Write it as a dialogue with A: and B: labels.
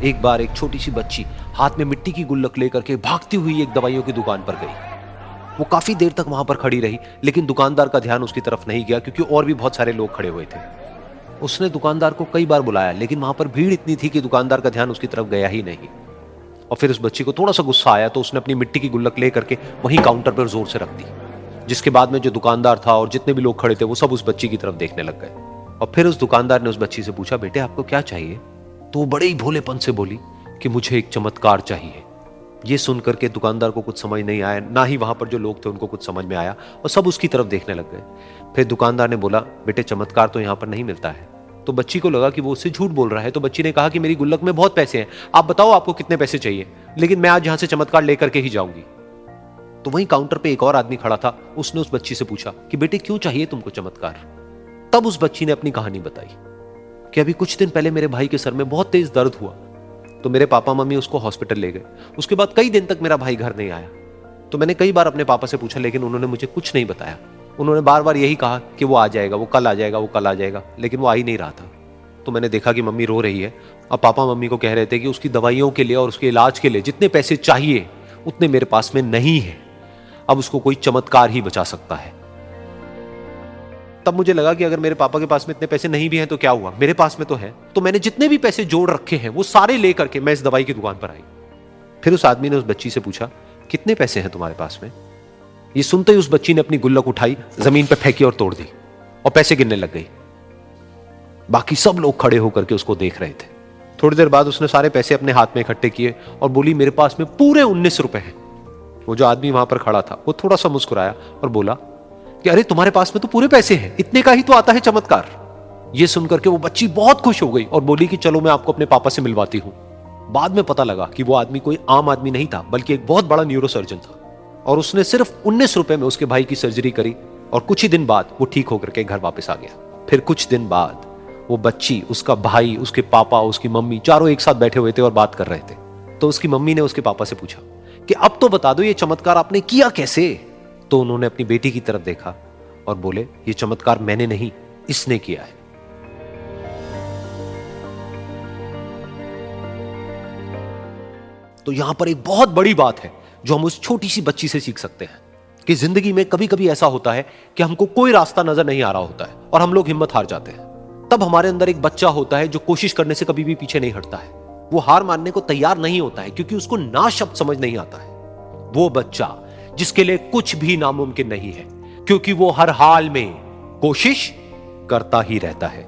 A: एक बार एक छोटी सी बच्ची हाथ में मिट्टी की गुल्लक लेकर के भागती हुई एक दवाइयों की दुकान पर गई। वो काफी देर तक वहां पर खड़ी रही, लेकिन दुकानदार का ध्यान उसकी तरफ नहीं गया क्योंकि और भी बहुत सारे लोग खड़े हुए थे। उसने दुकानदार को कई बार बुलाया, लेकिन वहां पर भीड़ इतनी थी कि दुकानदार का ध्यान उसकी तरफ गया ही नहीं। और फिर उस बच्ची को थोड़ा सा गुस्सा आया तो उसने अपनी मिट्टी की गुल्लक लेकर के वहीं काउंटर पर जोर से रख दी, जिसके बाद में जो दुकानदार था और जितने भी लोग खड़े थे वो सब उस बच्ची की तरफ देखने लग गए। और फिर उस दुकानदार ने उस बच्ची से पूछा, बेटे आपको क्या चाहिए? तो वो बड़े ही भोलेपन से बोली कि मुझे एक चमत्कार चाहिए। ये सुनकर के दुकानदार को कुछ समझ नहीं आया, ना ही वहां पर जो लोग थे उनको कुछ समझ में आया, और सब उसकी तरफ देखने लग गए। फिर दुकानदार ने बोला, बेटे चमत्कार तो यहां पर नहीं मिलता है। तो बच्ची को लगा कि वो उससे झूठ बोल रहा है, तो बच्ची ने कहा कि मेरी गुल्लक में बहुत पैसे हैं, आप बताओ आपको कितने पैसे चाहिए, लेकिन मैं आज यहां से चमत्कार लेकर के ही जाऊंगी। तो वहीं काउंटर पे एक और आदमी खड़ा था, उसने उस बच्ची से पूछा कि बेटे क्यों चाहिए तुमको चमत्कार? तब उस बच्ची ने अपनी कहानी बताई कि अभी कुछ दिन पहले मेरे भाई के सर में बहुत तेज दर्द हुआ, तो मेरे पापा मम्मी उसको हॉस्पिटल ले गए। उसके बाद कई दिन तक मेरा भाई घर नहीं आया। तो मैंने कई बार अपने पापा से पूछा, लेकिन उन्होंने मुझे कुछ नहीं बताया। उन्होंने बार बार यही कहा कि वो आ जाएगा, वो कल आ जाएगा, वो कल आ जाएगा, लेकिन वो आ ही नहीं रहा था। तो मैंने देखा कि मम्मी रो रही है। अब पापा मम्मी को कह रहे थे कि उसकी दवाइयों के लिए और उसके इलाज के लिए जितने पैसे चाहिए उतने मेरे पास में नहीं है, अब उसको कोई चमत्कार ही बचा सकता है। तब मुझे लगा कि अगर मेरे पापा के पास में इतने पैसे नहीं भी हैं तो क्या हुआ, मेरे पास में तो है। तो मैंने जितने भी पैसे जोड़ रखे हैं वो सारे लेकर के मैं इस दवाई की दुकान पर आई। फिर उस आदमी ने उस बच्ची से पूछा, कितने पैसे हैं तुम्हारे पास में? ये सुनते ही उस बच्ची ने अपनी गुल्लक उठाई, जमीन पर फेंकी और तोड़ दी, और पैसे गिनने लग गई। बाकी सब लोग खड़े होकर के उसको देख रहे थे। थोड़ी देर बाद उसने सारे पैसे अपने हाथ में इकट्ठे किए और बोली, मेरे पास में पूरे 19 रुपए हैं। वो जो आदमी वहां पर खड़ा था वो थोड़ा सा मुस्कुराया और बोला कि अरे तुम्हारे पास में तो पूरे पैसे हैं, इतने का ही तो आता है चमत्कार। ये सुनकर के वो बच्ची बहुत खुश हो गई और बोली कि चलो मैं आपको अपने पापा से मिलवाती हूं। बाद में पता लगा कि वो आदमी कोई आम आदमी नहीं था, बल्कि एक बहुत बड़ा न्यूरोसर्जन था, और उसने सिर्फ 19 रुपए में उसके भाई की सर्जरी करी, और कुछ ही दिन बाद वो ठीक होकर के घर वापस आ गया। फिर कुछ दिन बाद वो बच्ची, उसका भाई, उसके पापा, उसकी मम्मी चारों एक साथ बैठे हुए थे और बात कर रहे थे। तो उसकी मम्मी ने उसके पापा से पूछा कि अब तो बता दो ये चमत्कार आपने किया कैसे? तो उन्होंने अपनी बेटी की तरफ देखा और बोले, ये चमत्कार मैंने नहीं, इसने किया है। तो यहां पर एक बहुत बड़ी बात है जो हम उस छोटी सी बच्ची से सीख सकते हैं कि जिंदगी में कभी कभी ऐसा होता है कि हमको कोई रास्ता नजर नहीं आ रहा होता है और हम लोग हिम्मत हार जाते हैं। तब हमारे अंदर एक बच्चा होता है जो कोशिश करने से कभी भी पीछे नहीं हटता है। वो हार मानने को तैयार नहीं होता है क्योंकि उसको ना शब्द समझ नहीं आता है। वो बच्चा जिसके लिए कुछ भी नामुमकिन नहीं है, क्योंकि वो हर हाल में कोशिश करता ही रहता है।